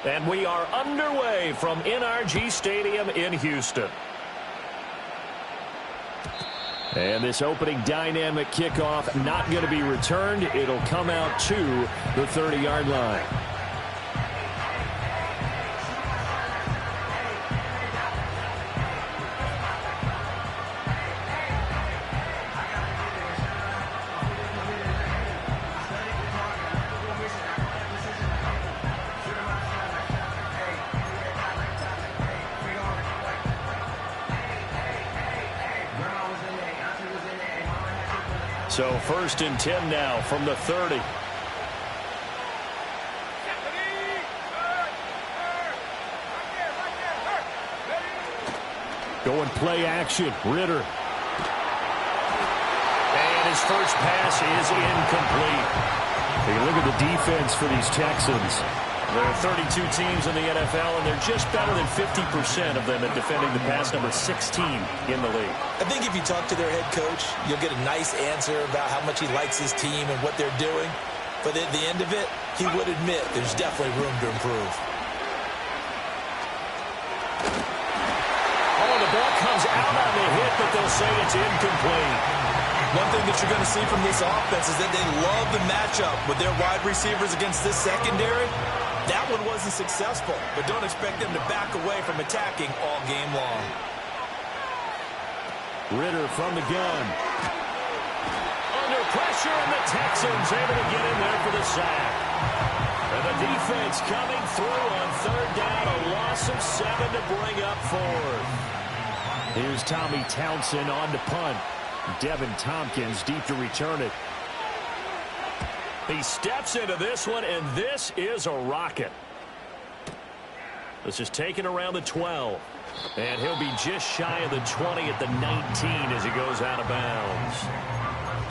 And we are underway from NRG Stadium in Houston. And this opening dynamic kickoff not going to be returned. It'll come out to the 30-yard line. So 1st and 10 now from the 30. Going play action. Ritter. And his first pass is incomplete. Hey, look at the defense for these Texans. There are 32 teams in the NFL, and they're just better than 50% of them at defending the pass, number 16 in the league. I think if you talk to their head coach, you'll get a nice answer about how much he likes his team and what they're doing. But at the end of it, he would admit there's definitely room to improve. Oh, the ball comes out on the hit, but they'll say it's incomplete. One thing that you're going to see from this offense is that they love the matchup with their wide receivers against this secondary. That one wasn't successful, but don't expect them to back away from attacking all game long. Ritter from the gun. Under pressure, and the Texans able to get in there for the sack. And the defense coming through on 3rd down, a loss of 7 to bring up 4th. Here's Tommy Townsend on to punt. Devin Tompkins deep to return it. He steps into this one, and this is a rocket. This is taken around the 12. And he'll be just shy of the 20 at the 19 as he goes out of bounds.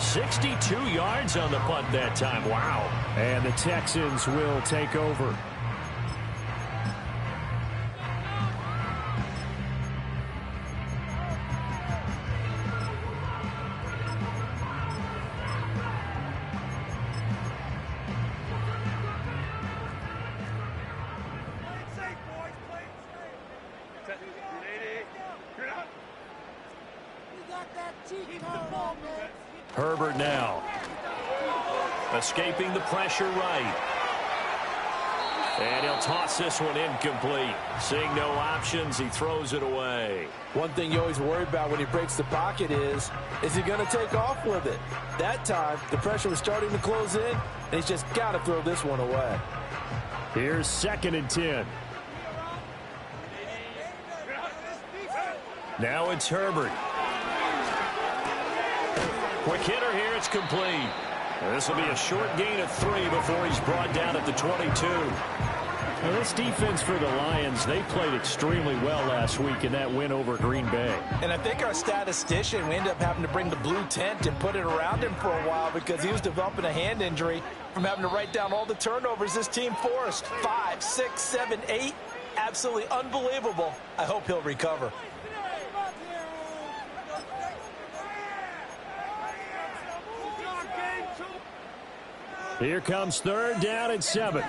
62 yards on the punt that time. Wow. And the Texans will take over. Herbert now. Escaping the pressure right. And he'll toss this one incomplete. Seeing no options, he throws it away. One thing you always worry about when he breaks the pocket is he going to take off with it? That time, the pressure was starting to close in, and he's just got to throw this one away. Here's 2nd and 10. Now it's Herbert. Quick hitter here, it's complete. This will be a short gain of 3 before he's brought down at the 22. Now this defense for the Lions, they played extremely well last week in that win over Green Bay. And I think our statistician, we ended up having to bring the blue tent and put it around him for a while because he was developing a hand injury from having to write down all the turnovers this team forced. 5, 6, 7, 8. Absolutely unbelievable. I hope he'll recover. Here comes 3rd down and 7.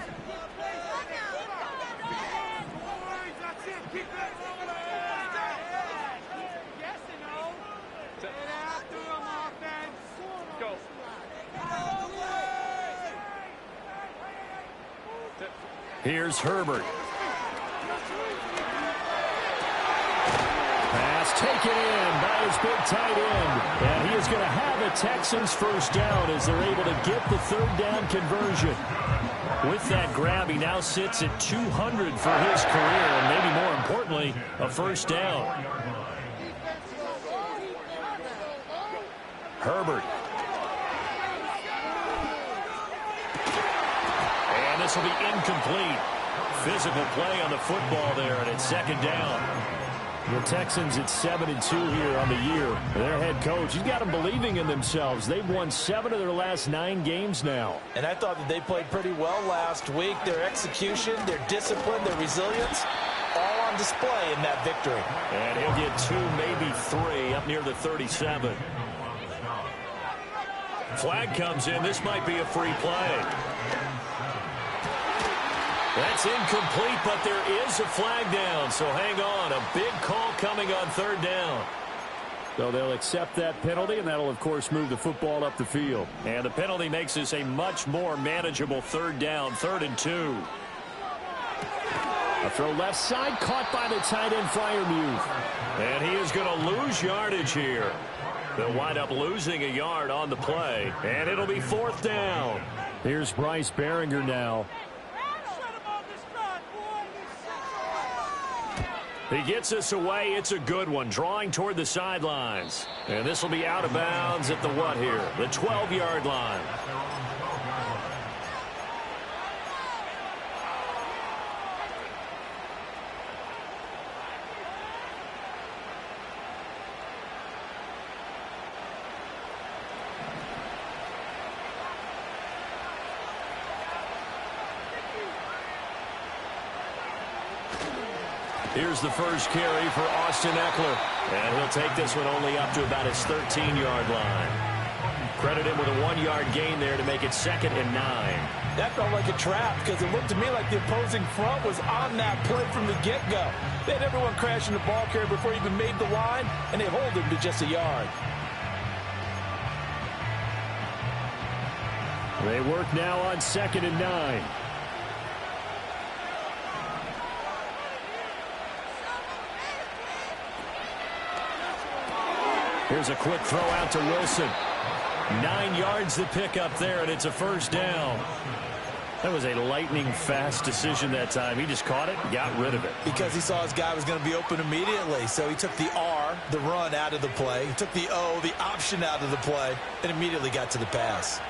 Here's Herbert. Pass taken in by his big tight end. And he is going to have a Texans first down as they're able to get the 3rd down conversion. With that grab, he now sits at 200 for his career, and maybe more importantly, a first down. Herbert. And this will be incomplete. Physical play on the football there, and it's 2nd down. The Texans at 7-2 here on the year. Their head coach, he's got them believing in themselves. They've won 7 of their last 9 games now. And I thought that they played pretty well last week. Their execution, their discipline, their resilience, all on display in that victory. And he'll get 2, maybe 3 up near the 37. Flag comes in. This might be a free play. That's incomplete, but there is a flag down, so hang on. A big call coming on third down. So they'll accept that penalty, and that'll, of course, move the football up the field. And the penalty makes this a much more manageable third down, 3rd and 2. A throw left side, caught by the tight end, Freiermuth. And he is going to lose yardage here. They'll wind up losing a yard on the play, and it'll be 4th down. Here's Bryce Behringer now. He gets us away. It's a good one, drawing toward the sidelines. And this will be out of bounds at the what here? The 12-yard line. Here's the first carry for Austin Eckler. And he'll take this one only up to about his 13-yard line. Credit him with a 1-yard gain there to make it 2nd and 9. That felt like a trap because it looked to me like the opposing front was on that play from the get-go. They had everyone crashing the ball carrier before he even made the line, and they hold him to just a yard. They work now on 2nd and 9. Here's a quick throw out to Wilson. 9 yards to pick up there, and it's a 1st down. That was a lightning-fast decision that time. He just caught it, got rid of it. Because he saw his guy was going to be open immediately. So he took the R, the run, out of the play. He took the O, the option, out of the play, and immediately got to the pass.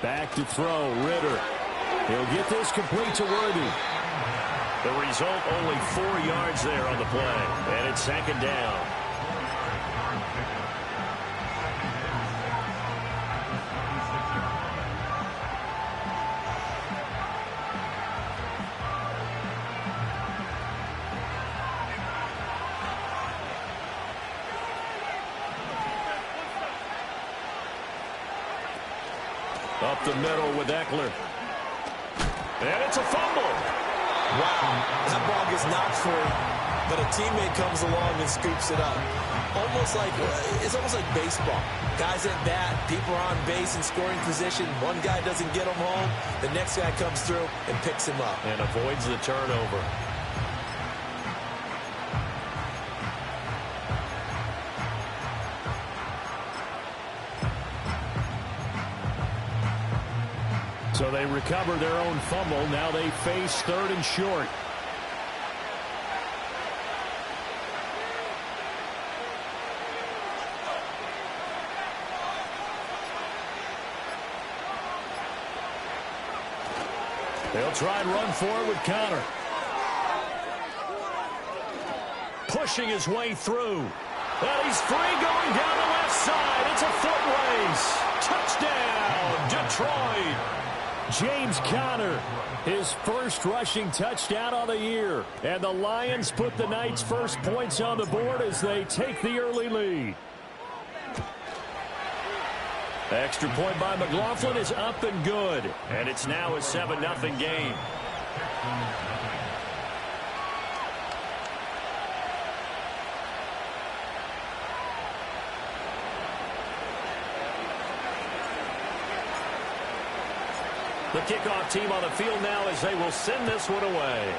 Back to throw, Ritter. He'll get this complete to Worthy. The result, only 4 yards there on the play. And it's 2nd down. Up the middle with Eckler. And it's a fumble. Wow, that ball gets knocked free, but a teammate comes along and scoops it up. It's almost like baseball. Guys at bat, people are on base in scoring position. One guy doesn't get him home. The next guy comes through and picks him up. And avoids the turnover. So they recover their own fumble. Now they face 3rd and short. They'll try and run forward with Connor. Pushing his way through. And he's free going down the left side. It's a foot race. Touchdown, Detroit. James Conner, his first rushing touchdown of the year. And the Lions put the Knights' first points on the board as they take the early lead. Extra point by McLaughlin is up and good. And it's now a 7-0 game. The kickoff team on the field now as they will send this one away.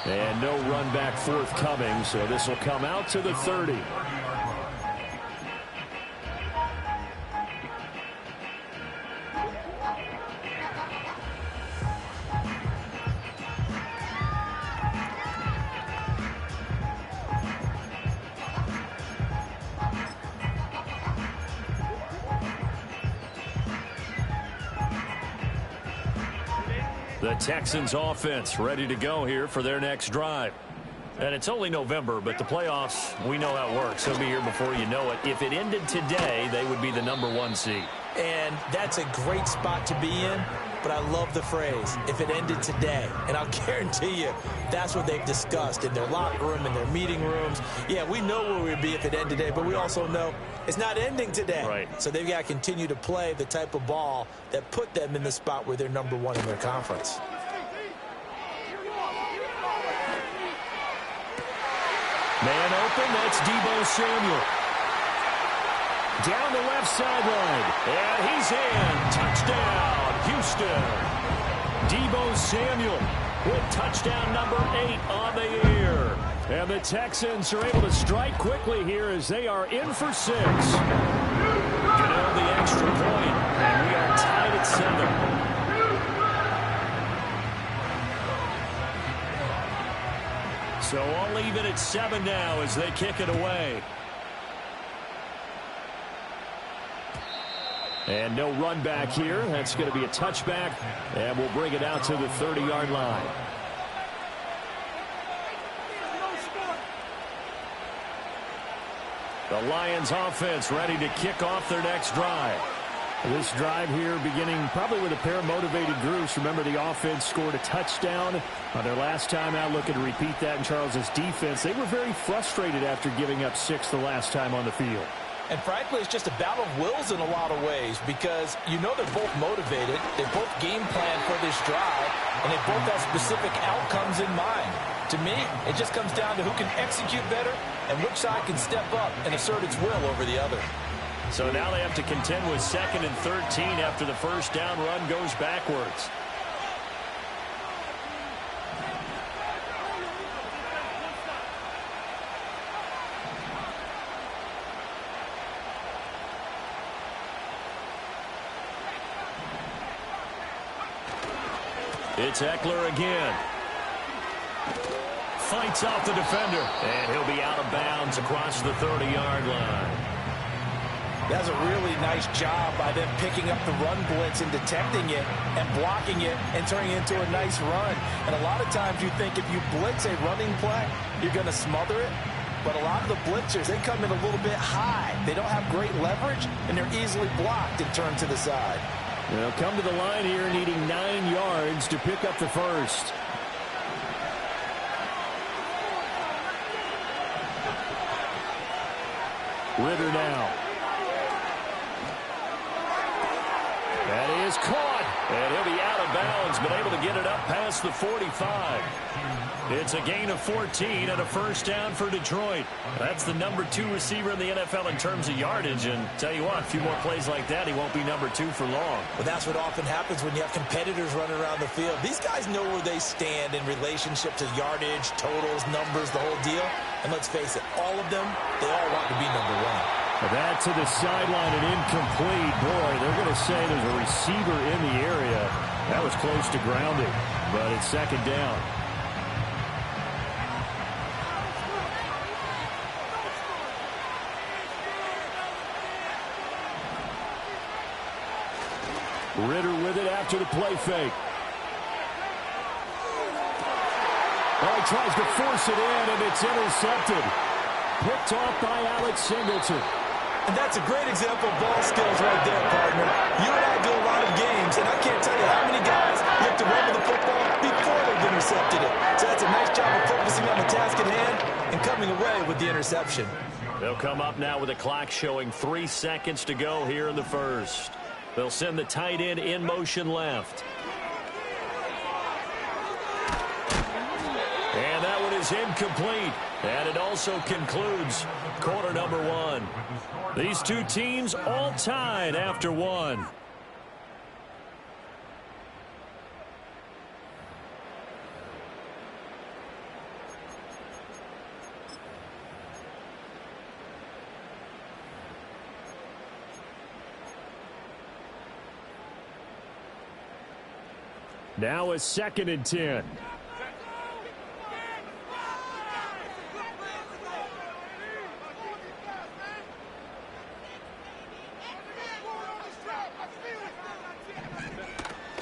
And no run back forthcoming, so this will come out to the 30. The Texans offense ready to go here for their next drive. And it's only November, but the playoffs, we know how it works. They'll be here before you know it. If it ended today, they would be the #1 seed. And that's a great spot to be in. but I love the phrase, if it ended today. And I'll guarantee you that's what they've discussed in their locker room, in their meeting rooms. Yeah, we know where we'd be if it ended today, but we also know it's not ending today. Right. So they've got to continue to play the type of ball that put them in the spot where they're number one in their conference. Man open, that's Deebo Samuel. Down the left sideline, and he's in. Touchdown, Houston. Deebo Samuel with touchdown number 8 on the year. And the Texans are able to strike quickly here as they are in for 6. Get on the extra point, and we are tied at 7. So I'll leave it at 7 now as they kick it away. And no run back here. That's going to be a touchback, and we'll bring it out to the 30-yard line. The Lions offense ready to kick off their next drive. This drive here beginning probably with a pair of motivated groups. Remember, the offense scored a touchdown on their last time out. Looking to repeat that in Charles's defense. They were very frustrated after giving up 6 the last time on the field. And frankly, it's just a battle of wills in a lot of ways because you know they're both motivated. They both game plan for this drive, and they both have specific outcomes in mind. To me, it just comes down to who can execute better and which side can step up and assert its will over the other. So now they have to contend with 2nd and 13 after the first down run goes backwards. It's Eckler again. Fights off the defender, and he'll be out of bounds across the 30-yard line. That's a really nice job by them picking up the run blitz and detecting it and blocking it and turning it into a nice run. And a lot of times you think if you blitz a running play, you're going to smother it. But a lot of the blitzers, they come in a little bit high. They don't have great leverage, and they're easily blocked and turned to the side. They'll come to the line here needing 9 yards to pick up the first. Ritter now. That is caught, and he'll be out of bounds, but able to get it up past the 45. It's a gain of 14 and a first down for Detroit. That's the number 2 receiver in the NFL in terms of yardage, and tell you what, a few more plays like that, he won't be number 2 for long. Well, that's what often happens when you have competitors running around the field. These guys know where they stand in relationship to yardage, totals, numbers, the whole deal. And let's face it, all of them, they all want to be number 1. That to the sideline and incomplete. Boy, they're going to say there's a receiver in the area. That was close to grounding, but it's 2nd down. Ritter with it after the play fake. Oh, he tries to force it in, and it's intercepted. Picked off by Alex Singleton. And that's a great example of ball skills right there, partner. You and I do a lot of games, and I can't tell you how many guys look to run with the football before they've intercepted it. So that's a nice job of focusing on the task at hand and coming away with the interception. They'll come up now with a clock showing 3 seconds to go here in the first. They'll send the tight end in motion left. And that one is incomplete. And it also concludes quarter number 1. These two teams all tied after 1. Now a 2nd and 10.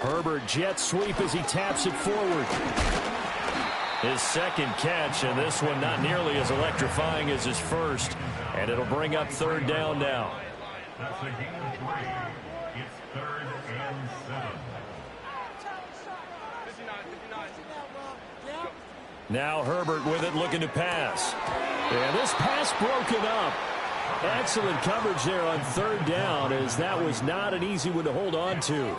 Herbert jet sweep as he taps it forward. His 2nd catch, and this one not nearly as electrifying as his first. And it'll bring up 3rd down now. That's a gain of 3. It's 3rd and 7. Now Herbert with it, looking to pass. And this pass broken up. Excellent coverage there on third down, as that was not an easy one to hold on to.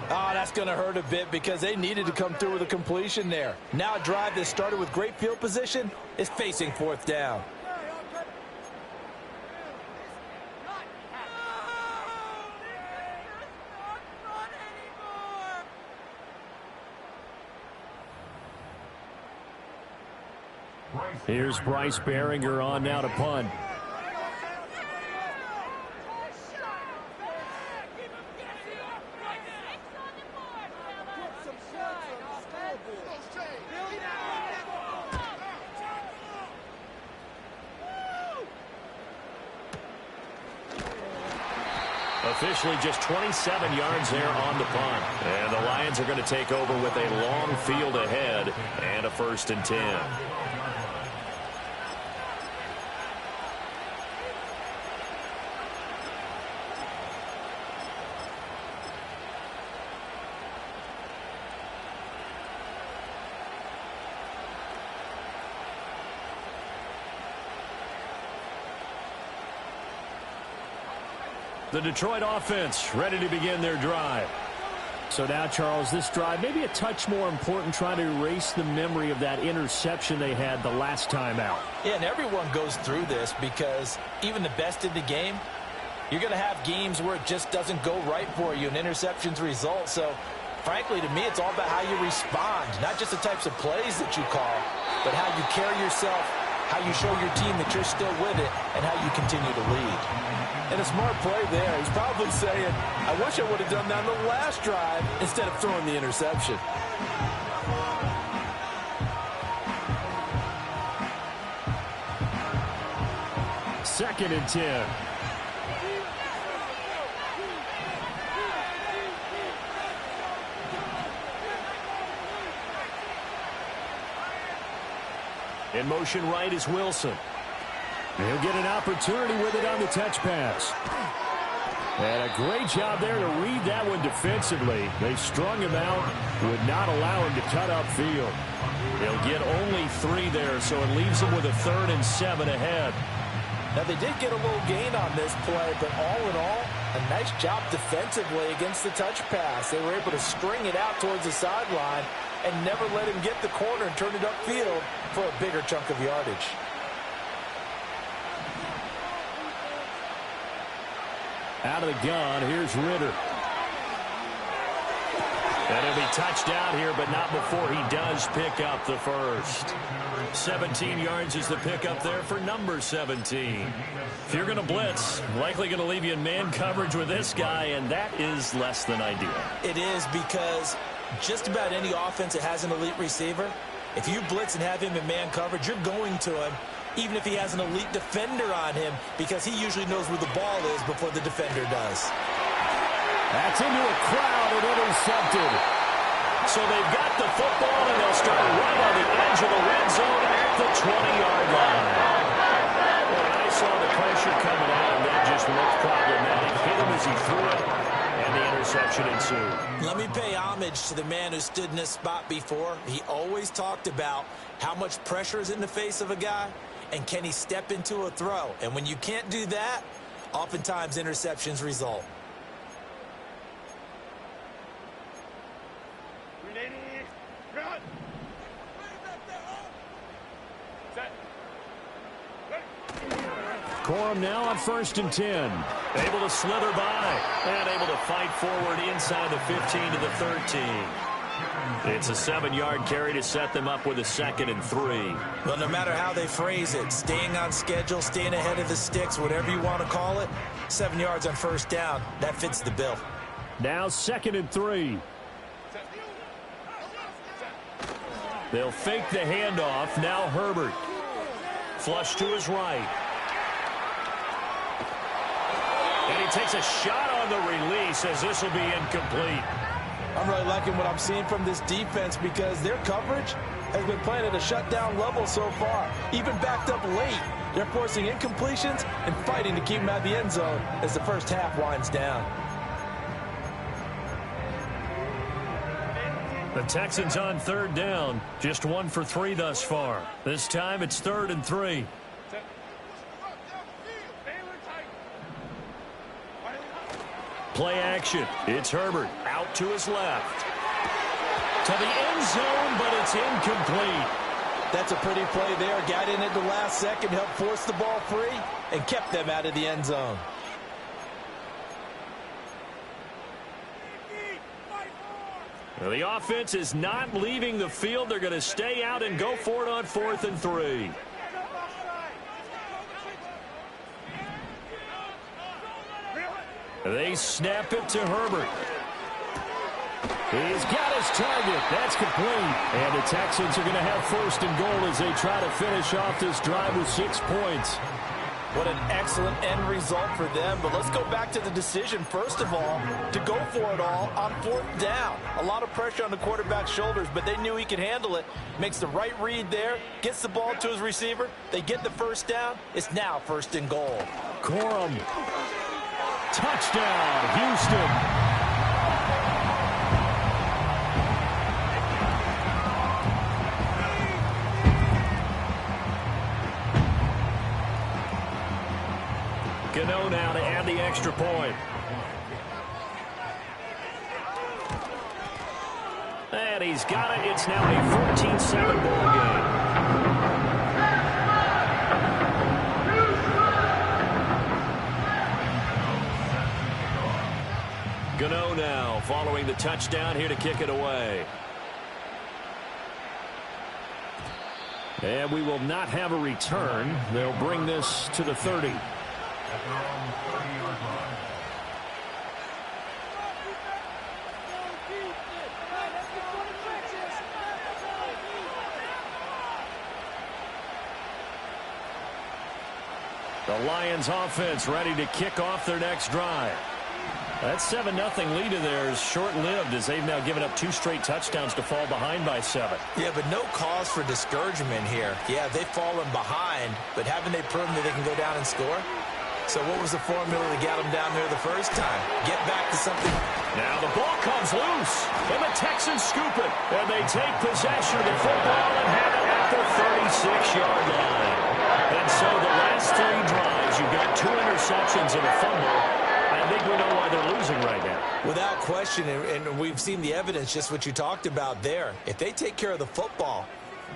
Oh, that's going to hurt a bit because they needed to come through with a completion there. Now a drive that started with great field position is facing fourth down. Here's Bryce Behringer on now to punt. Officially just 27 yards there on the punt. And the Lions are going to take over with a long field ahead and a 1st and 10. The Detroit offense ready to begin their drive. So now, Charles, this drive maybe a touch more important, trying to erase the memory of that interception they had the last time out. Yeah, and everyone goes through this because even the best in the game, you're going to have games where it just doesn't go right for you and interceptions result. So, frankly, to me, it's all about how you respond, not just the types of plays that you call, but how you carry yourself, how you show your team that you're still with it, and how you continue to lead. And a smart play there. He's probably saying, I wish I would have done that on the last drive instead of throwing the interception. Second and 10. In motion right is Wilson. He'll get an opportunity with it on the touch pass. And a great job there to read that one defensively. They strung him out, would not allow him to cut upfield. He'll get only 3 there, so it leaves him with a 3rd and 7 ahead. Now, they did get a little gain on this play, but all in all, a nice job defensively against the touch pass. They were able to string it out towards the sideline and never let him get the corner and turn it upfield for a bigger chunk of yardage. Out of the gun, here's Ritter. And he'll be touched out here, but not before he does pick up the first. 17 yards is the pickup there for number 17. If you're going to blitz, likely going to leave you in man coverage with this guy, and that is less than ideal. It is, because just about any offense that has an elite receiver, if you blitz and have him in man coverage, you're going to him, even if he has an elite defender on him, because he usually knows where the ball is before the defender does. That's into a crowd and intercepted. So they've got the football, and they'll start right on the edge of the red zone at the 20-yard line. Well, I saw the pressure coming out, and that just looked problematic. Hit him as he threw it, and the interception ensued. Let me pay homage to the man who stood in this spot before. He always talked about how much pressure is in the face of a guy, and can he step into a throw. And when you can't do that, oftentimes interceptions result. Corum now on 1st and 10. Able to slither by and able to fight forward inside the 15 to the 13. It's a 7-yard carry to set them up with a 2nd and 3. Well, no matter how they phrase it, staying on schedule, staying ahead of the sticks, whatever you want to call it, 7 yards on 1st down, that fits the bill. Now 2nd and 3. They'll fake the handoff. Now Herbert. Flush to his right. And he takes a shot on the release, as this will be incomplete. I'm really liking what I'm seeing from this defense, because their coverage has been playing at a shutdown level so far. Even backed up late, they're forcing incompletions and fighting to keep them out of the end zone as the first half winds down. The Texans on third down. Just 1 for 3 thus far. This time it's 3rd and 3. Play action. It's Herbert out to his left. To the end zone, but it's incomplete. That's a pretty play there. Got in at the last second, helped force the ball free, and kept them out of the end zone. Well, the offense is not leaving the field. They're going to stay out and go for it on 4th and 3. They snap it to Herbert. He's got his target. That's complete. And the Texans are going to have 1st and goal as they try to finish off this drive with 6 points. What an excellent end result for them. But let's go back to the decision, first of all, to go for it all on 4th down. A lot of pressure on the quarterback's shoulders, but they knew he could handle it. Makes the right read there, gets the ball to his receiver. They get the 1st down. It's now 1st and goal. Corum. Touchdown, Houston. Gano now to add the extra point. And he's got it. It's now a 14-7 ball game. Gano now following the touchdown here to kick it away. And we will not have a return. They'll bring this to the 30. The Lions offense ready to kick off their next drive. That 7-0 lead of theirs short-lived as they've now given up 2 straight touchdowns to fall behind by 7. Yeah, but no cause for discouragement here. Yeah, they've fallen behind, but haven't they proven that they can go down and score? So what was the formula that got them down there the first time? Get back to something. Now the ball comes loose, and the Texans scoop it. And they take possession of the football and have it at the 36-yard line. And so the last 3 drives, you've got 2 interceptions and a fumble. I think we know why they're losing right now. Without question, and we've seen the evidence, just what you talked about there. If they take care of the football,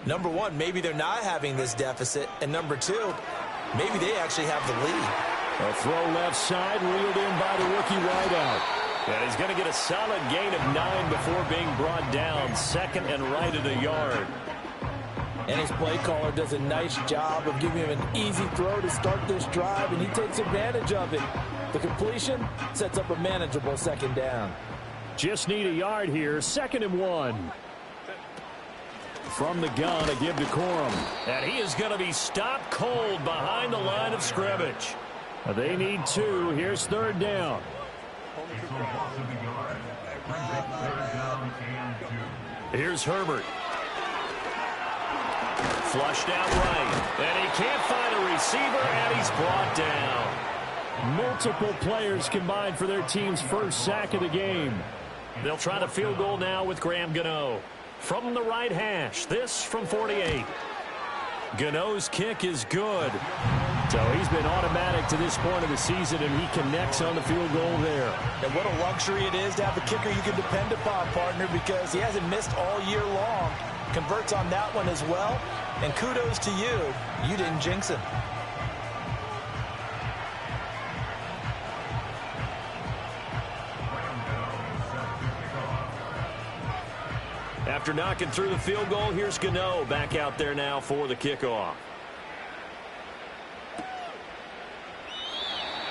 number 1, maybe they're not having this deficit, and number 2, maybe they actually have the lead. A throw left side, reeled in by the rookie wideout. And he's going to get a solid gain of 9 before being brought down, 2nd and right at a yard. And his play caller does a nice job of giving him an easy throw to start this drive, and he takes advantage of it. The completion sets up a manageable 2nd down. Just need a yard here, 2nd and 1. From the gun, a give to Corum. And he is going to be stopped cold behind the line of scrimmage. They need 2. Here's 3rd down. Here's Herbert. Flushed out right. And he can't find a receiver, and he's brought down. Multiple players combined for their team's first sack of the game. They'll try the field goal now with Graham Gano. From the right hash, this from 48. Gano's kick is good. So he's been automatic to this point of the season, and he connects on the field goal there. And what a luxury it is to have a kicker you can depend upon, partner, because he hasn't missed all year long. Converts on that one as well. And kudos to you. You didn't jinx him. After knocking through the field goal, here's Gano back out there now for the kickoff.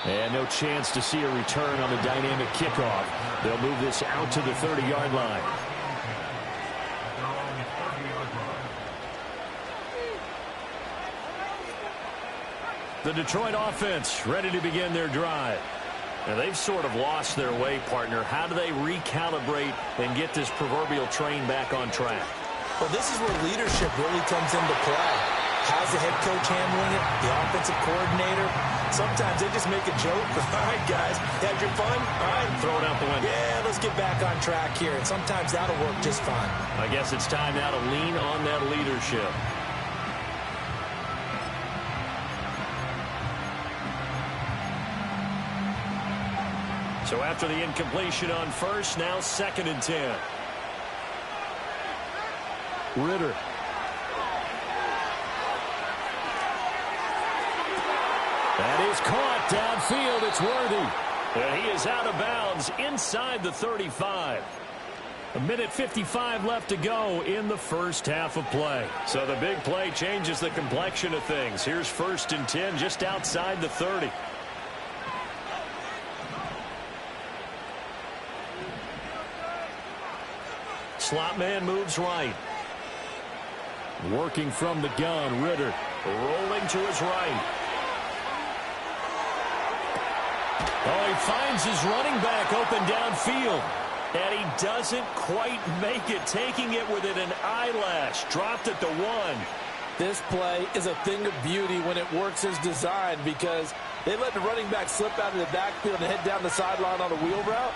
And no chance to see a return on the dynamic kickoff. They'll move this out to the 30-yard line. The Detroit offense ready to begin their drive. And they've sort of lost their way, partner. How do they recalibrate and get this proverbial train back on track? Well, this is where leadership really comes into play. How's the head coach handling it? The offensive coordinator? Sometimes they just make a joke. All right, guys, had your fun? All right. Throw it out the window. Yeah, let's get back on track here. And sometimes that'll work just fine. I guess it's time now to lean on that leadership. So after the incompletion on first, now 2nd and 10. Ritter. That is caught downfield. It's Worthy. And he is out of bounds inside the 35. 1:55 left to go in the first half of play. So the big play changes the complexion of things. Here's 1st and 10 just outside the 30. Slot man moves right. Working from the gun, Ritter. Rolling to his right. Oh, he finds his running back open downfield. And he doesn't quite make it, taking it within an eyelash. Dropped at the 1. This play is a thing of beauty when it works as designed because they let the running back slip out of the backfield and head down the sideline on a wheel route.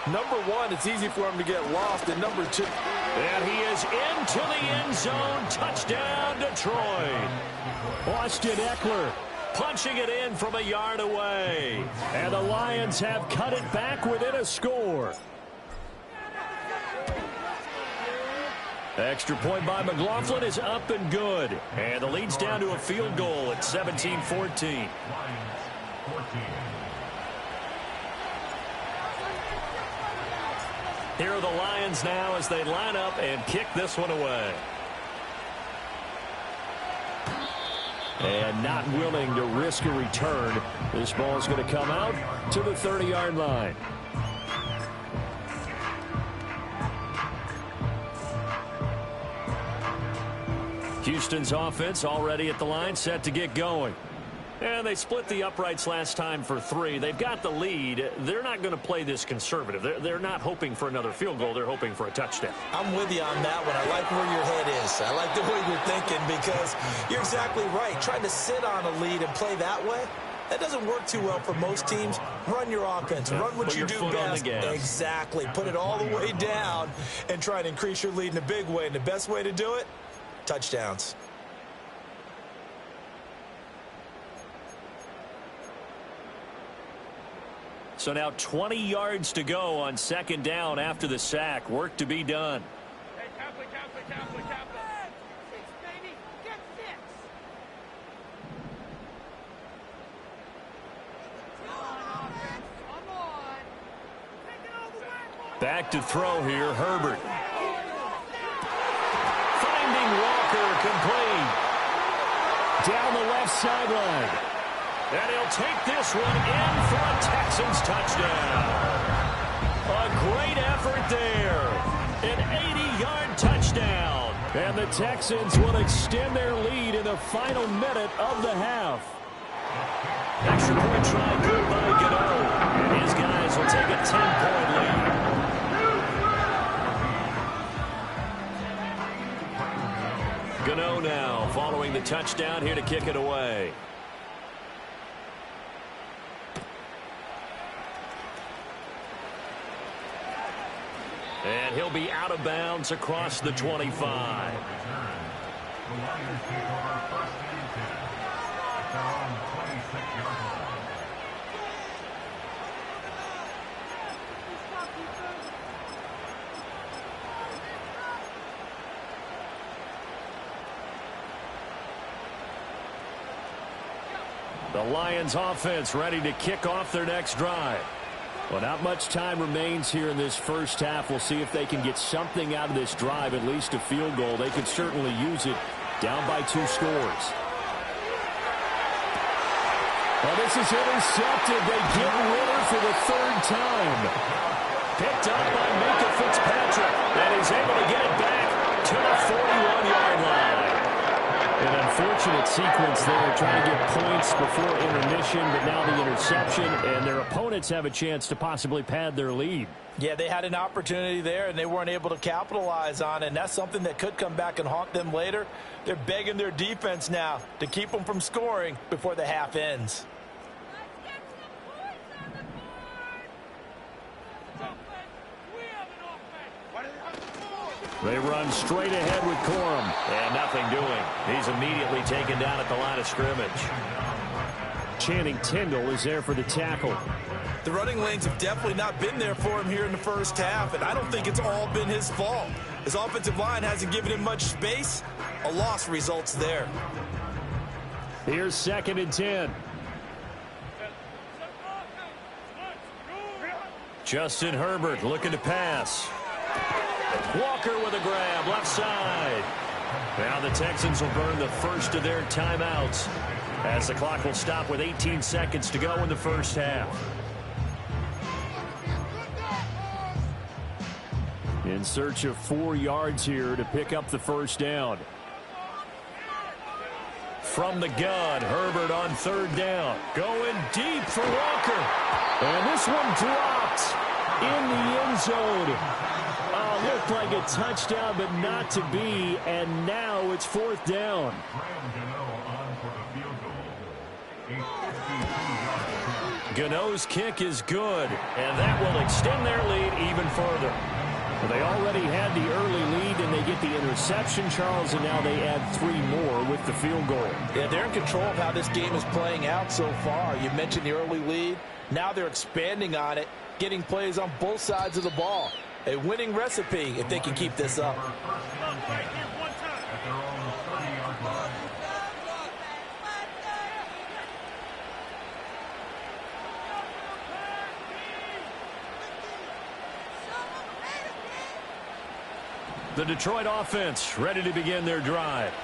Number one, it's easy for him to get lost. And number two. And he is into the end zone. Touchdown, Detroit. Austin Eckler punching it in from a yard away. And the Lions have cut it back within a score. Extra point by McLaughlin is up and good. And the lead's down to a field goal at 17-14. Here are the Lions now as they line up and kick this one away. And not willing to risk a return. This ball is going to come out to the 30-yard line. Houston's offense already at the line, set to get going. And they split the uprights last time for 3. They've got the lead. They're not going to play this conservative. They're not hoping for another field goal. They're hoping for a touchdown. I'm with you on that one. I like where your head is. I like the way you're thinking because you're exactly right. Trying to sit on a lead and play that way, that doesn't work too well for most teams. Run your offense. Run what you do best. Exactly. Put it all the way down and try and increase your lead in a big way. And the best way to do it, touchdowns. So now 20 yards to go on 2nd down after the sack. Work to be done. Hey, Kaplan. Six, baby. Get 6. Come on. Take it all the way. Back to throw here, Herbert. Finding Walker, complete. Down the left sideline. And he'll take this one in for a Texans touchdown. A great effort there. An 80-yard touchdown. And the Texans will extend their lead in the final minute of the half. Extra point try good by Gano. And his guys will take a 10-point lead. Gano now following the touchdown here to kick it away. And he'll be out of bounds across the 25. The Lions offense ready to kick off their next drive. Well, not much time remains here in this first half. We'll see if they can get something out of this drive, at least a field goal. They could certainly use it down by 2 scores. Well, this is intercepted. They get Ritter for the 3rd time. Picked up by Minka Fitzpatrick. And he's able to get it back to the 41-yard line. An unfortunate sequence there, trying to get points before intermission, but now the interception, and their opponents have a chance to possibly pad their lead. Yeah, they had an opportunity there, and they weren't able to capitalize on it, and that's something that could come back and haunt them later. They're begging their defense now to keep them from scoring before the half ends. They run straight ahead with Corum. And nothing doing. He's immediately taken down at the line of scrimmage. Channing Tindall is there for the tackle. The running lanes have definitely not been there for him here in the first half, and I don't think it's all been his fault. His offensive line hasn't given him much space. A loss results there. Here's 2nd and 10. Justin Herbert looking to pass. Walker with a grab, left side. Now the Texans will burn the first of their timeouts as the clock will stop with 18 seconds to go in the first half. In search of 4 yards here to pick up the first down. From the gun, Herbert on 3rd down. Going deep for Walker. And this one dropped in the end zone. Looked like a touchdown, but not to be. And now it's 4th down. Gano's kick is good, and that will extend their lead even further. Well, they already had the early lead, and they get the interception, Charles, and now they add 3 more with the field goal. Yeah, they're in control of how this game is playing out so far. You mentioned the early lead. Now they're expanding on it, getting plays on both sides of the ball. A winning recipe if they can keep this up. The Detroit offense ready to begin their drive.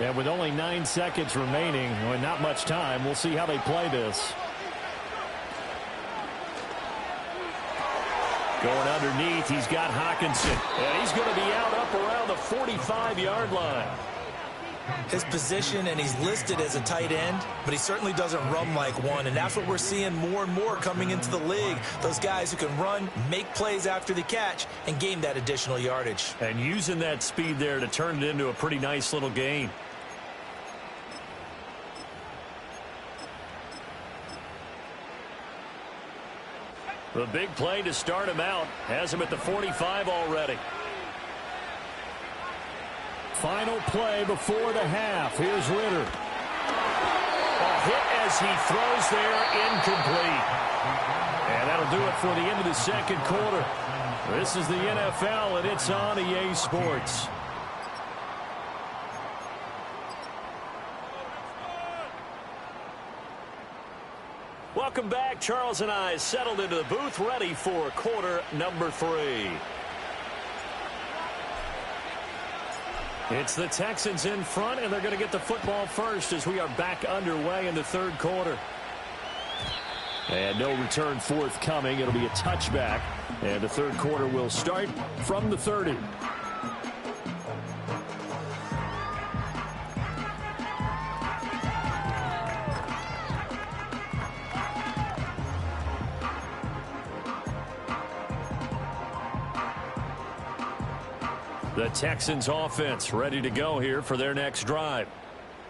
And with only 9 seconds remaining, and not much time, we'll see how they play this. Going underneath, he's got Hockenson. And he's going to be out up around the 45-yard line. His position, and he's listed as a tight end, but he certainly doesn't run like one, and that's what we're seeing more and more coming into the league. Those guys who can run, make plays after the catch, and gain that additional yardage. And using that speed there to turn it into a pretty nice little gain. The big play to start him out. Has him at the 45 already. Final play before the half. Here's Ritter. A hit as he throws there, incomplete. And that'll do it for the end of the second quarter. This is the NFL, and it's on EA Sports. Welcome back. Charles and I settled into the booth, ready for quarter number 3. It's the Texans in front, and they're going to get the football first as we are back underway in the third quarter. And no return forthcoming. It'll be a touchback, and the third quarter will start from the 30. The Texans offense ready to go here for their next drive.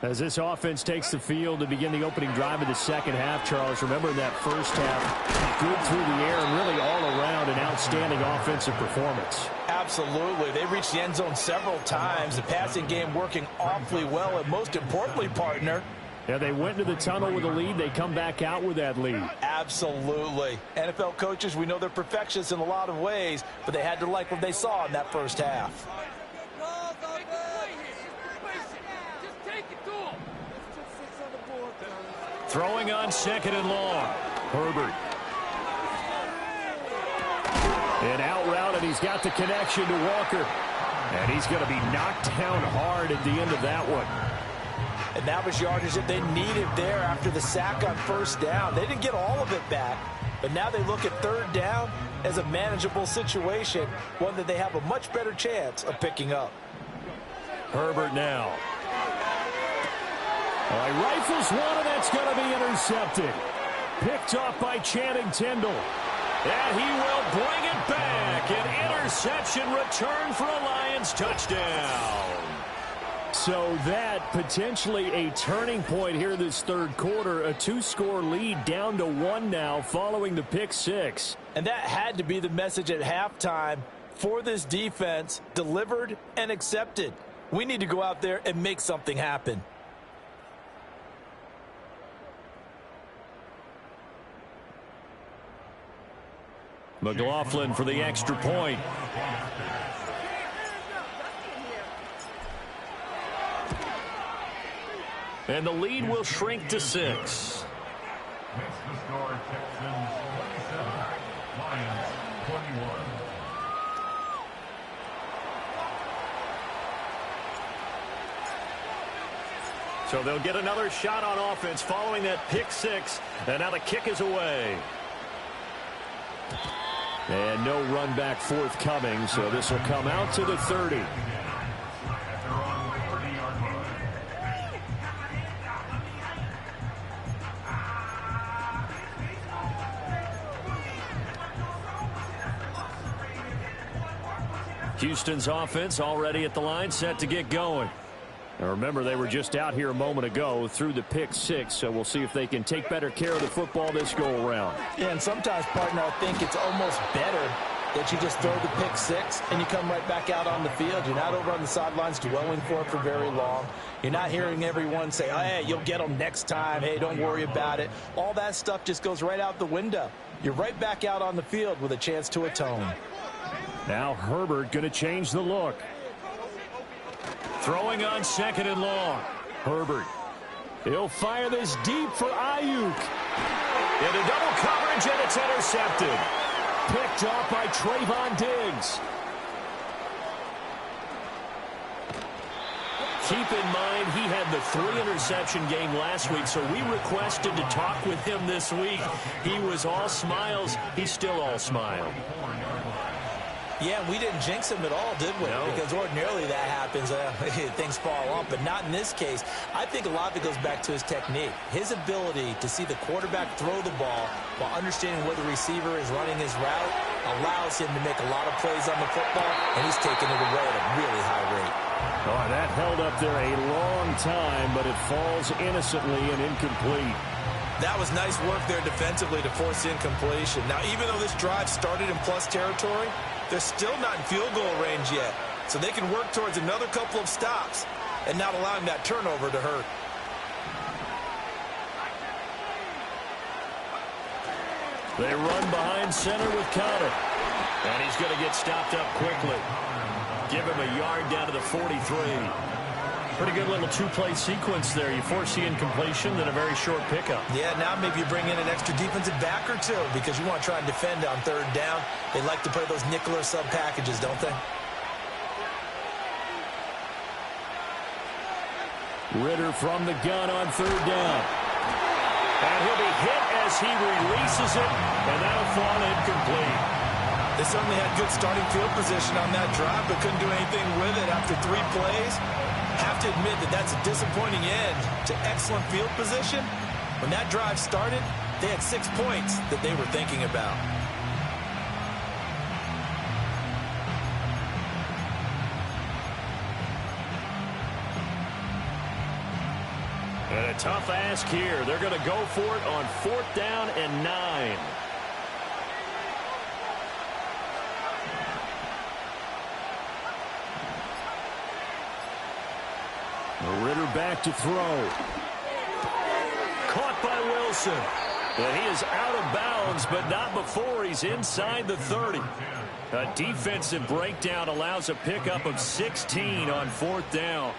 As this offense takes the field to begin the opening drive of the second half, Charles, remember in that first half, good through the air and really all around an outstanding offensive performance. Absolutely. They reached the end zone several times. The passing game working awfully well, and most importantly, partner, yeah, they went into the tunnel with a lead. They come back out with that lead. Absolutely. NFL coaches, we know they're perfectionists in a lot of ways, but they had to like what they saw in that first half. Throwing on 2nd and long. Herbert. An out route, and he's got the connection to Walker. And he's going to be knocked down hard at the end of that one. And that was yardage that they needed there after the sack on first down. They didn't get all of it back, but now they look at third down as a manageable situation, one that they have a much better chance of picking up. Herbert now. He rifles one, and that's going to be intercepted. Picked off by Channing Tindall. And he will bring it back. An interception return for a Lions touchdown. So that potentially a turning point here this third quarter. A 2-score lead down to 1 now following the pick 6. And that had to be the message at halftime. for this defense, delivered and accepted. We need to go out there and make something happen. McLaughlin for the extra point. And the lead will shrink to 6. Next to score, Texans 27, Lions 21. So they'll get another shot on offense following that pick 6. And now the kick is away. And no run back forthcoming, so this will come out to the 30. Houston's offense already at the line, set to get going. Now remember, they were just out here a moment ago through the pick 6, so we'll see if they can take better care of the football this go-around. Yeah, and sometimes, partner, I think it's almost better that you just throw the pick 6 and you come right back out on the field. You're not over on the sidelines dwelling for it for very long. You're not hearing everyone say, oh, hey, you'll get them next time. Hey, don't worry about it. All that stuff just goes right out the window. You're right back out on the field with a chance to atone. Now Herbert going to change the look. Throwing on 2nd and long. Herbert. He'll fire this deep for Ayuk. Into double coverage, and it's intercepted. Picked off by Trayvon Diggs. Keep in mind, he had the 3-interception game last week, so we requested to talk with him this week. He was all smiles. He's still all smile. Yeah, we didn't jinx him at all, did we? No. Because ordinarily that happens. Things fall off, but not in this case. I think a lot of it goes back to his technique. His ability to see the quarterback throw the ball while understanding where the receiver is running his route allows him to make a lot of plays on the football, and he's taking it away at a really high rate. Oh, that held up there a long time, but it falls innocently and incomplete. That was nice work there defensively to force incompletion. Now, even though this drive started in plus territory, they're still not in field goal range yet. So they can work towards another couple of stops and not allowing that turnover to hurt. They run behind center with Conner. And he's going to get stopped up quickly. Give him a yard down to the 43. Pretty good little two-play sequence there. You force the incompletion, then a very short pickup. Yeah, now maybe you bring in an extra defensive back or two because you want to try and defend on 3rd down. They like to play those nickel or sub packages, don't they? Ritter from the gun on 3rd down. And he'll be hit as he releases it, and that'll fall incomplete. They certainly had good starting field position on that drive, but couldn't do anything with it after 3 plays. Have to admit that that's a disappointing end to excellent field position. When that drive started, they had 6 points that they were thinking about. And a tough ask here. They're going to go for it on 4th down and 9. Ritter back to throw. Caught by Wilson. And he is out of bounds, but not before he's inside the 30. A defensive breakdown allows a pickup of 16 on 4th down.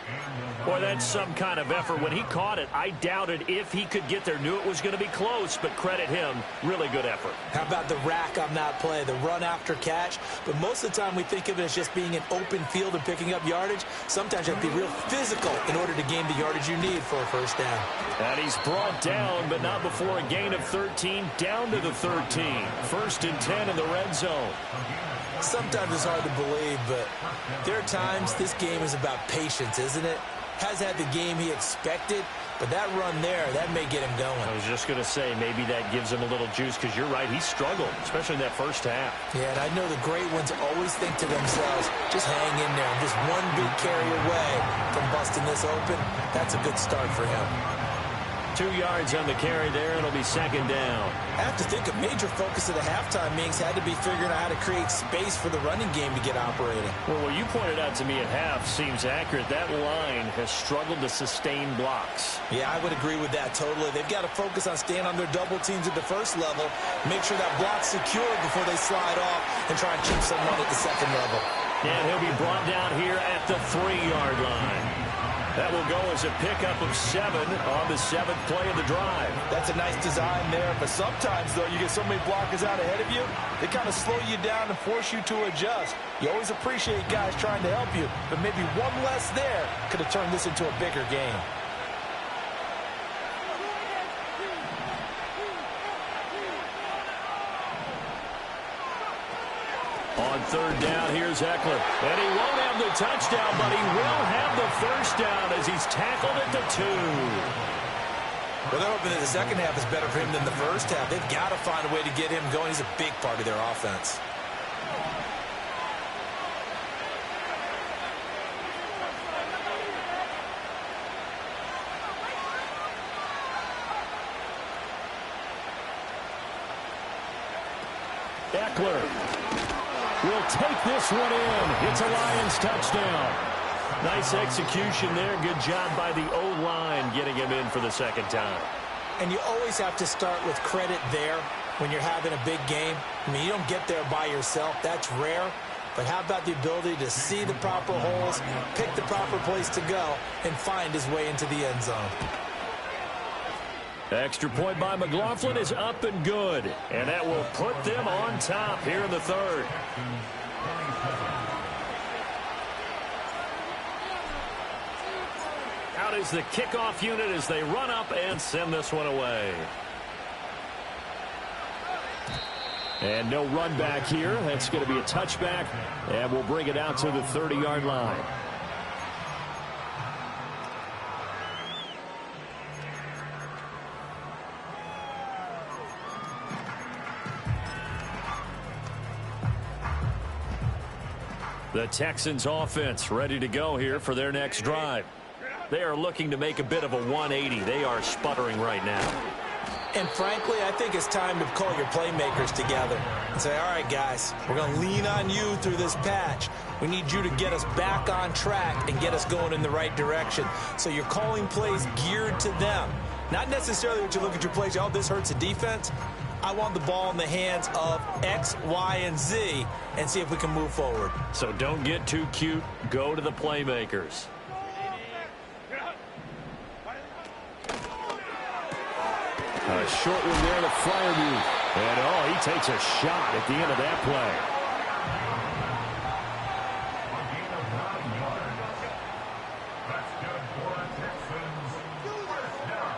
Boy, that's some kind of effort. When he caught it, I doubted if he could get there. Knew it was going to be close, but credit him. Really good effort. How about the rack on that play, the run after catch? But most of the time we think of it as just being an open field and picking up yardage. Sometimes you have to be real physical in order to gain the yardage you need for a 1st down. And he's brought down, but not before a gain of 13, down to the 13. 1st and 10 in the red zone. Sometimes it's hard to believe, but there are times this game is about patience, isn't it? Has had the game he expected, but that run there, that may get him going. I was just going to say, maybe that gives him a little juice, because you're right, he struggled, especially in that 1st half. Yeah, and I know the great ones always think to themselves, just hang in there. I'm just one big carry away from busting this open. That's a good start for him. 2 yards on the carry there. It'll be second down. I have to think a major focus of the halftime meetings had to be figuring out how to create space for the running game to get operating. Well, what you pointed out to me at half seems accurate. That line has struggled to sustain blocks. Yeah, I would agree with that totally. They've got to focus on staying on their double teams at the first level, make sure that block's secure before they slide off and try and chip someone at the second level. And he'll be brought down here at the 3-yard line. That will go as a pickup of 7 on the 7th play of the drive. That's a nice design there, but sometimes, though, you get so many blockers out ahead of you, they kind of slow you down and force you to adjust. You always appreciate guys trying to help you, but maybe one less there could have turned this into a bigger game. On 3rd down, here's Eckler. And he won't have the touchdown, but he will have the first down as he's tackled at the 2. Well, they're hoping that the second half is better for him than the first half. They've got to find a way to get him going. He's a big part of their offense. Eckler will take this one in. It's a Lions touchdown. Nice execution there. Good job by the O-line getting him in for the second time. And you always have to start with credit there when you're having a big game. I mean, you don't get there by yourself. That's rare. But how about the ability to see the proper holes, pick the proper place to go, and find his way into the end zone? Extra point by McLaughlin is up and good. And that will put them on top here in the 3rd. Out is the kickoff unit as they run up and send this one away. And no run back here. That's going to be a touchback. And we'll bring it out to the 30-yard line. The Texans offense ready to go here for their next drive. They are looking to make a bit of a 180. They are sputtering right now. And frankly, I think it's time to call your playmakers together and say, all right, guys, we're going to lean on you through this patch. We need you to get us back on track and get us going in the right direction. So you're calling plays geared to them. Not necessarily what you look at your plays, oh, this hurts the defense. I want the ball in the hands of X, Y, and Z and see if we can move forward. So don't get too cute. Go to the playmakers. A short one there to Fryermuth. And, oh, he takes a shot at the end of that play. That's good for the Texans. First down.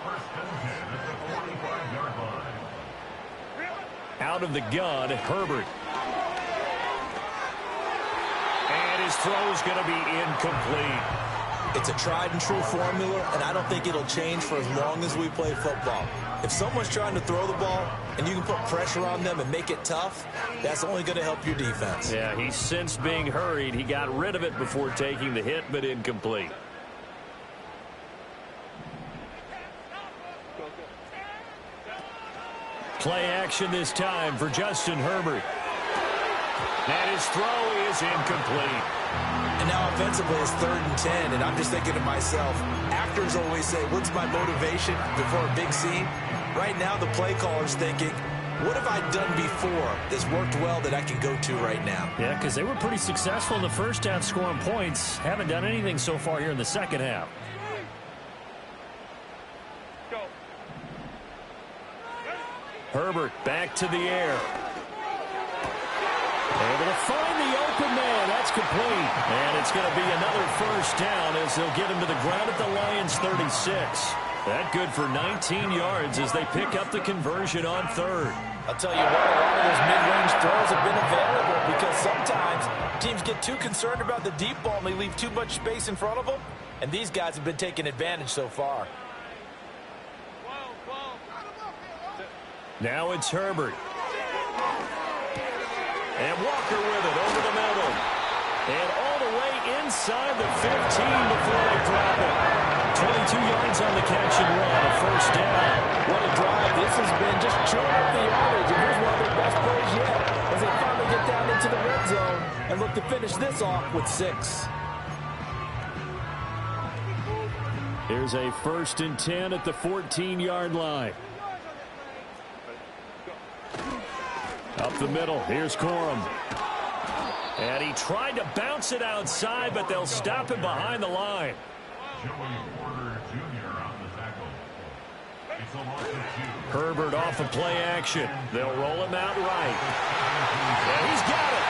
First and 10 at the 45-yard line. Out of the gun, Herbert. And his throw's going to be incomplete. It's a tried-and-true formula, and I don't think it'll change for as long as we play football. If someone's trying to throw the ball and you can put pressure on them and make it tough, that's only going to help your defense. Yeah, he sensed being hurried. He got rid of it before taking the hit, but incomplete. Play action this time for Justin Herbert. And his throw is incomplete. And now offensively it's 3rd and 10, and I'm just thinking to myself, actors always say, what's my motivation before a big scene? Right now the play caller's thinking, what have I done before that's worked well that I can go to right now? Yeah, because they were pretty successful in the first half scoring points. Haven't done anything so far here in the second half. Herbert back to the air. Able to find the open man. That's complete. And it's going to be another first down as they'll get him to the ground at the Lions 36. That good for 19 yards as they pick up the conversion on 3rd. I'll tell you what, a lot of those mid-range throws have been available because sometimes teams get too concerned about the deep ball and they leave too much space in front of them. And these guys have been taking advantage so far. Now it's Herbert. And Walker with it over the middle. And all the way inside the 15 before they drop it. 22 yards Lions on the catch and run, a first down. What a drive this has been, just chewing up the yardage. And here's one of their best plays yet as they finally get down into the red zone and look to finish this off with 6. Here's a 1st and 10 at the 14-yard line. Up the middle, here's Corum. And he tried to bounce it outside, but they'll stop him behind the line. Herbert off of play action. They'll roll him out right. And he's got it.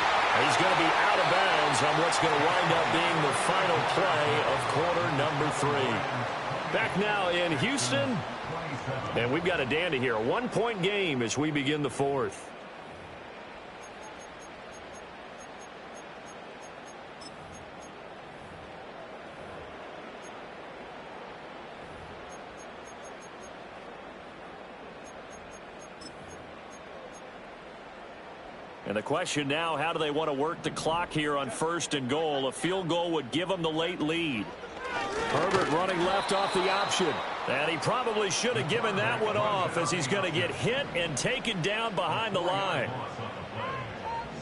He's going to be out of bounds on what's going to wind up being the final play of quarter number 3. Back now in Houston. And we've got a dandy here. A 1-point game as we begin the 4th. And the question now, how do they want to work the clock here on 1st and goal? A field goal would give them the late lead. Herbert running left off the option. And he probably should have given that one off as he's going to get hit and taken down behind the line.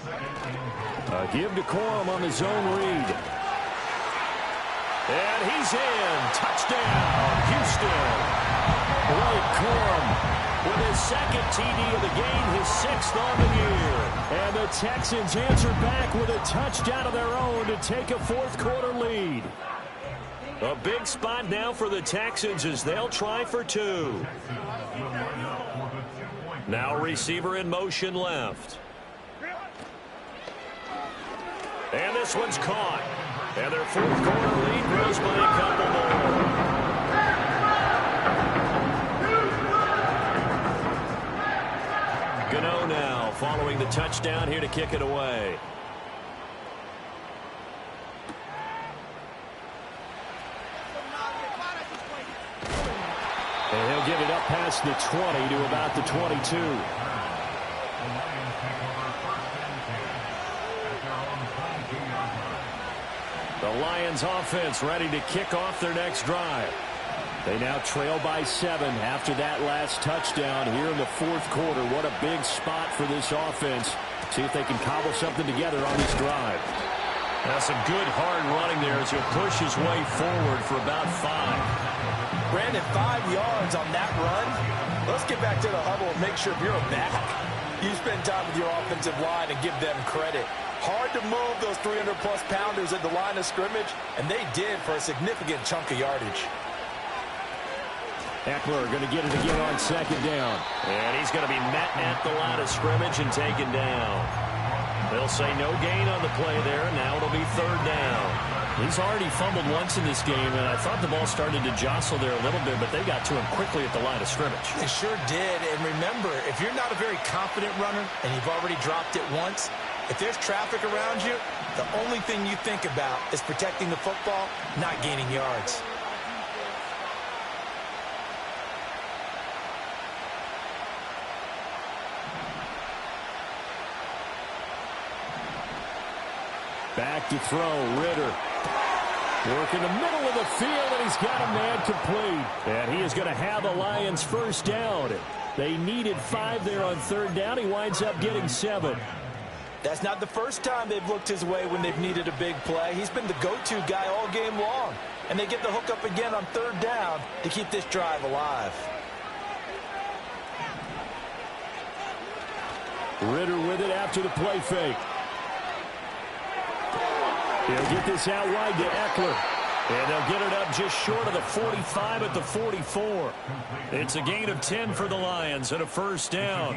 A give to Corum on the zone read. And he's in. Touchdown, Houston. Blake Corum with his 2nd TD of the game, his 6th on the year. And the Texans answer back with a touchdown of their own to take a 4th quarter lead. A big spot now for the Texans as they'll try for 2. Now receiver in motion left. And this one's caught. And their 4th quarter lead grows by a couple more. Gano now following the touchdown here to kick it away. And he'll get it up past the 20 to about the 22. The Lions offense ready to kick off their next drive. They now trail by 7 after that last touchdown here in the 4th quarter. What a big spot for this offense. See if they can cobble something together on this drive. That's some good hard running there as he'll push his way forward for about 5. Brandon, 5 yards on that run. Let's get back to the huddle and make sure if you're a back, you spend time with your offensive line and give them credit. Hard to move those 300-plus pounders at the line of scrimmage, and they did for a significant chunk of yardage. Eckler going to get it again on 2nd down. And he's going to be met at the line of scrimmage and taken down. They'll say no gain on the play there. Now it'll be 3rd down. He's already fumbled once in this game, and I thought the ball started to jostle there a little bit, but they got to him quickly at the line of scrimmage. They sure did. And remember, if you're not a very confident runner and you've already dropped it once, if there's traffic around you, the only thing you think about is protecting the football, not gaining yards. Back to throw, Ritter. Work in the middle of the field, and he's got a man complete. And he is going to have the Lions 1st down. They needed 5 there on 3rd down. He winds up getting 7. That's not the first time they've looked his way when they've needed a big play. He's been the go-to guy all game long. And they get the hook up again on 3rd down to keep this drive alive. Ritter with it after the play fake. He'll get this out wide to Eckler. And they'll get it up just short of the 45 at the 44. It's a gain of 10 for the Lions and a 1st down.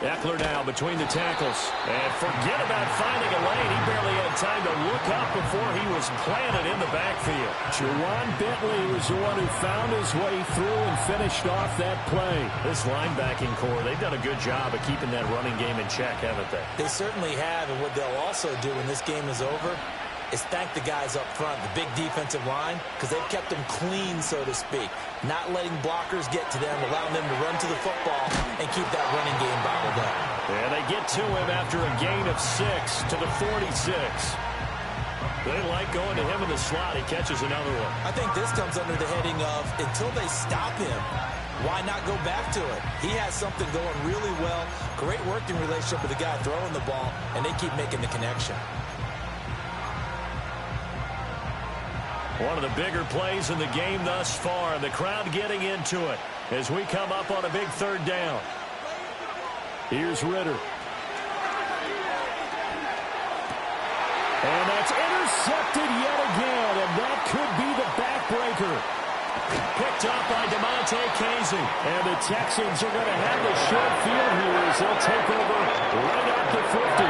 Eckler now between the tackles. And forget about finding a lane. He barely had time to look up before he was planted in the backfield. Juwan Bentley was the one who found his way through and finished off that play. This linebacking core, they've done a good job of keeping that running game in check, haven't they? They certainly have, and what they'll also do when this game is over is thank the guys up front, the big defensive line, because they've kept them clean, so to speak. Not letting blockers get to them, allowing them to run to the football and keep that running game bottled up. And they get to him after a gain of 6 to the 46. They like going to him in the slot. He catches another one. I think this comes under the heading of until they stop him, why not go back to it? He has something going really well. Great working relationship with the guy throwing the ball, and they keep making the connection. One of the bigger plays in the game thus far. The crowd getting into it as we come up on a big third down. Here's Ritter. And that's intercepted yet again, and that could be the backbreaker. Picked up by DeMonte Casey. And the Texans are going to have the short field here as they'll take over right at the 50.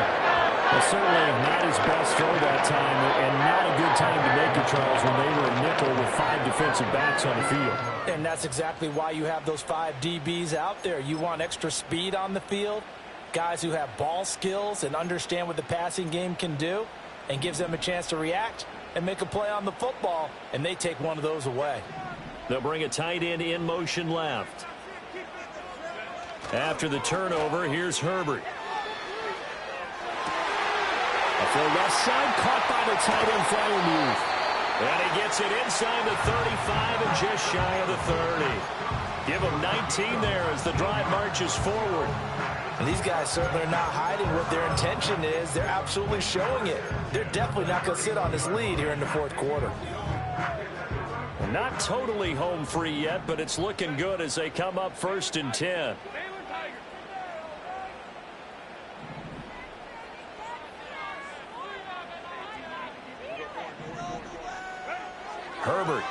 Well, certainly not his best throw that time, and not a good time to make it, Charles, when they were a nickel with 5 defensive backs on the field. And that's exactly why you have those 5 DBs out there. You want extra speed on the field, guys who have ball skills and understand what the passing game can do, and gives them a chance to react and make a play on the football, and they take one of those away. They'll bring a tight end in motion left. After the turnover, here's Herbert. For left side, caught by the tight end flyer move. And he gets it inside the 35 and just shy of the 30. Give him 19 there as the drive marches forward. And these guys certainly are not hiding what their intention is. They're absolutely showing it. They're definitely not going to sit on this lead here in the fourth quarter. Well, not totally home free yet, but it's looking good as they come up 1st and 10. Herbert.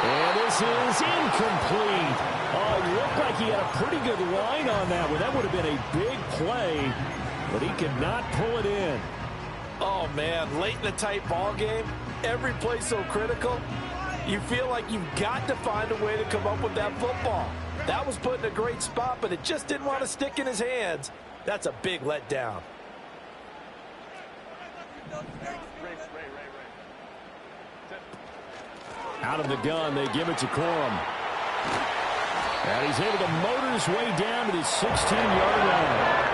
And this is incomplete. Oh, it looked like he had a pretty good line on that one. That would have been a big play, but he could not pull it in. Oh, man, late in a tight ball game, every play so critical, you feel like you've got to find a way to come up with that football. That was put in a great spot, but it just didn't want to stick in his hands. That's a big letdown. Out of the gun, they give it to Corum. And he's able to motor his way down to the 16-yard line.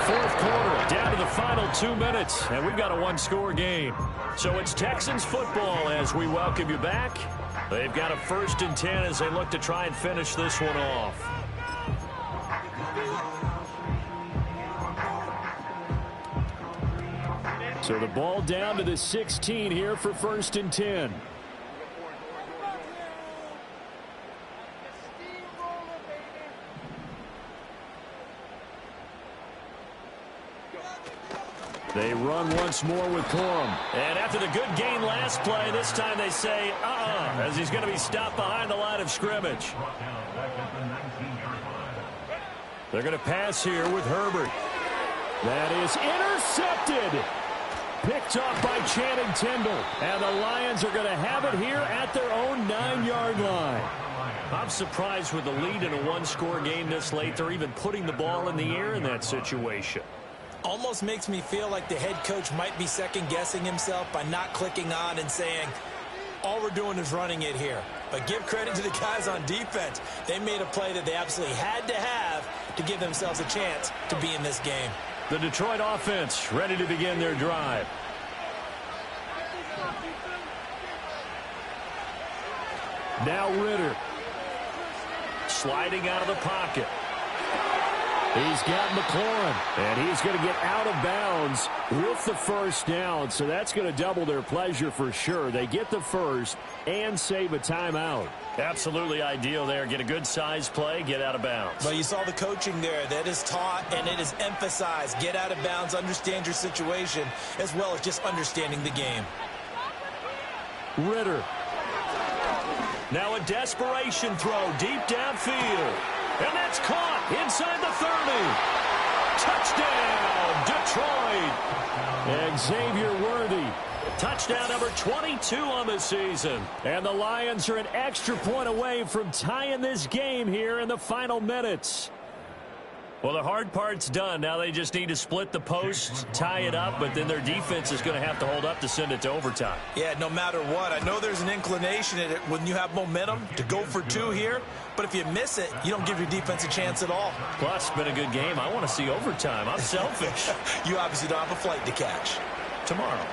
Fourth quarter, down to the final 2 minutes, and we've got a one-score game. So it's Texans football as we welcome you back. They've got a 1st and 10 as they look to try and finish this one off. So the ball down to the 16 here for 1st and 10. They run once more with Corum. And after the good gain last play, this time they say, as he's going to be stopped behind the line of scrimmage. They're going to pass here with Herbert. That is intercepted. Picked off by Channing Tindall. And the Lions are going to have it here at their own 9-yard line. I'm surprised with the lead in a one-score game this late. They're even putting the ball in the air in that situation. Almost makes me feel like the head coach might be second-guessing himself by not clicking on and saying, all we're doing is running it here. But give credit to the guys on defense. They made a play that they absolutely had to have to give themselves a chance to be in this game. The Detroit offense ready to begin their drive. Now Ritter. Sliding out of the pocket. He's got McLaurin, and he's going to get out of bounds with the first down, so that's going to double their pleasure for sure. They get the first and save a timeout. Absolutely ideal there. Get a good size play, get out of bounds. Well, you saw the coaching there. That is taught and it is emphasized. Get out of bounds, understand your situation, as well as just understanding the game. Ritter. Now a desperation throw deep downfield. And that's caught inside the 30. Touchdown, Detroit. And Xavier Worthy. Touchdown number 22 on the season. And the Lions are an extra point away from tying this game here in the final minutes. Well, the hard part's done. Now they just need to split the posts, tie it up, but then their defense is going to have to hold up to send it to overtime. Yeah, no matter what. I know there's an inclination in it when you have momentum to go for two here, but if you miss it, you don't give your defense a chance at all. Plus, it's been a good game. I want to see overtime. I'm selfish. You obviously don't have a flight to catch. Tomorrow.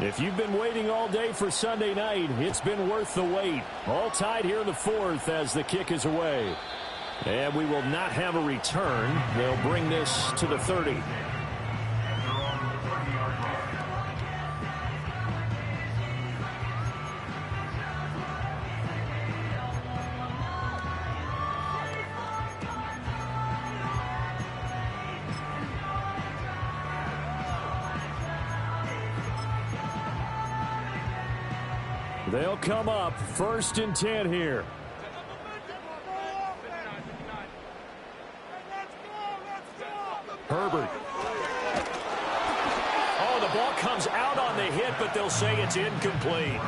If you've been waiting all day for Sunday night, it's been worth the wait. All tied here in the fourth as the kick is away. And we will not have a return. They'll bring this to the 30. They'll come up 1st and 10 here. Herbert. Oh, the ball comes out on the hit, but they'll say it's incomplete.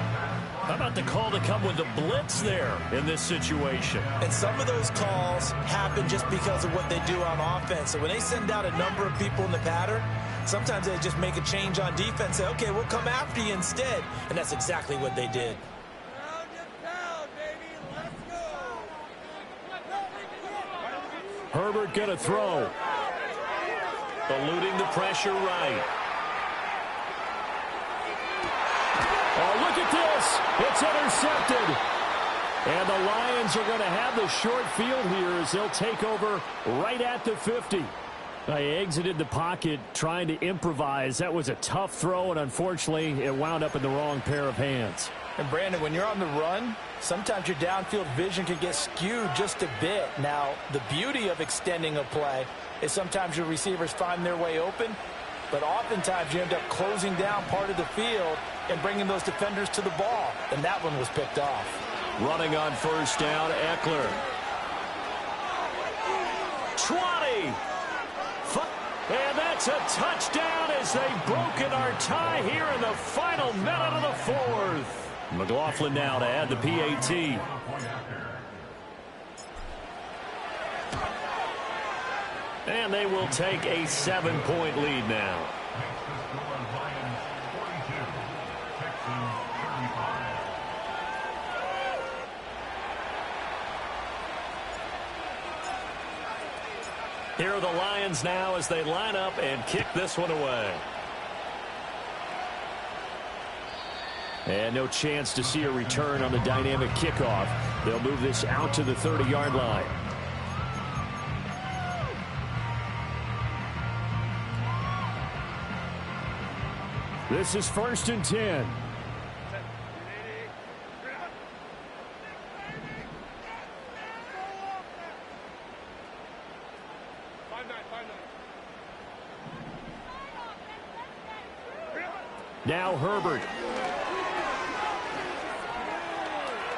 How about the call to come with the blitz there in this situation? And some of those calls happen just because of what they do on offense. So when they send out a number of people in the pattern, sometimes they just make a change on defense, say, okay, we'll come after you instead. And that's exactly what they did. Herbert going to throw. Eluding the pressure right. Oh, look at this. It's intercepted. And the Lions are going to have the short field here as they'll take over right at the 50. They exited the pocket trying to improvise. That was a tough throw, and unfortunately, it wound up in the wrong pair of hands. And, Brandon, when you're on the run, sometimes your downfield vision can get skewed just a bit. Now, the beauty of extending a play is sometimes your receivers find their way open, but oftentimes you end up closing down part of the field and bringing those defenders to the ball, and that one was picked off. Running on 1st down, Eckler. 20. And that's a touchdown as they've broken our tie here in the final minute of the 4th. McLaughlin now to add the PAT. And they will take a 7-point lead now. Here are the Lions now as they line up and kick this one away. And no chance to see a return on the dynamic kickoff. They'll move this out to the 30-yard line. This is 1st and 10. Now Herbert.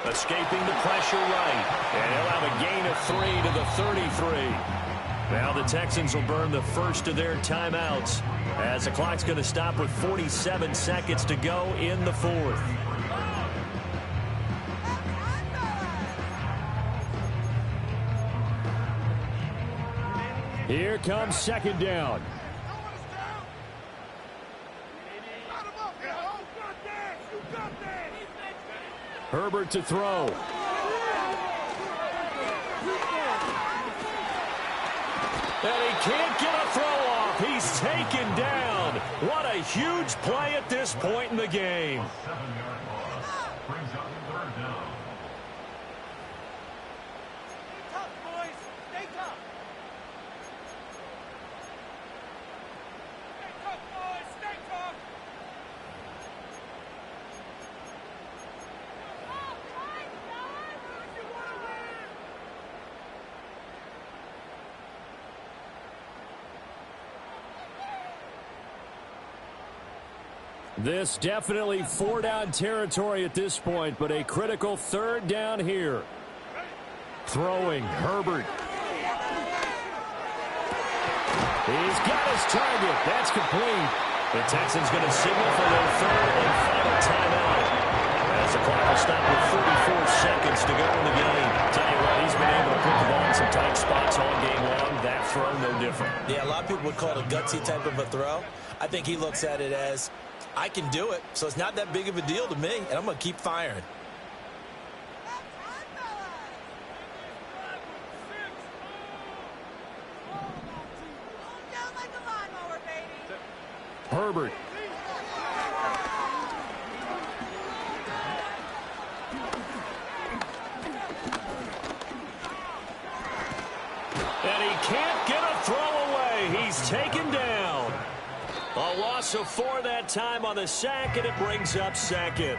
Escaping the pressure right. And he'll have a gain of 3 to the 33. Now the Texans will burn the first of their timeouts as the clock's going to stop with 47 seconds to go in the 4th. Here comes 2nd down. Herbert to throw. And he can't get a throw off. He's taken down. What a huge play at this point in the game. This definitely 4-down territory at this point, but a critical 3rd down here. Throwing, Herbert. He's got his target. That's complete. The Texans going to signal for their 3rd and final timeout. As the clock will stop with 44 seconds to go in the game. Tell you what, he's been able to put the ball in some tight spots all game long. That throw, no different. Yeah, a lot of people would call it a gutsy type of a throw. I think he looks at it as, I can do it, so it's not that big of a deal to me, and I'm going to keep firing. Herbert. And he can't get a throw away. He's taken down. A loss of 4 that time on the sack, and it brings up second.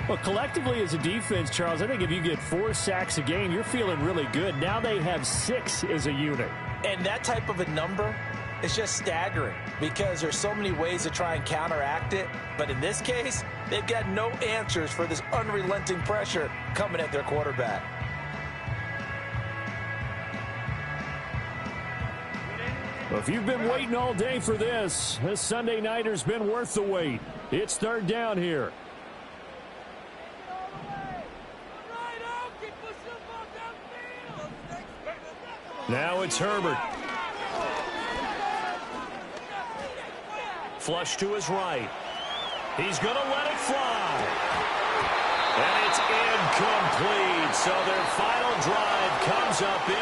Well, collectively as a defense, Charles, I think if you get 4 sacks a game, you're feeling really good. Now they have 6 as a unit. And that type of a number is just staggering because there's so many ways to try and counteract it. But in this case, they've got no answers for this unrelenting pressure coming at their quarterback. Well, if you've been waiting all day for this Sunday nighter's been worth the wait. It's third down here. Now it's Herbert. Flush to his right. He's going to let it fly. And it's incomplete. So their final drive comes up in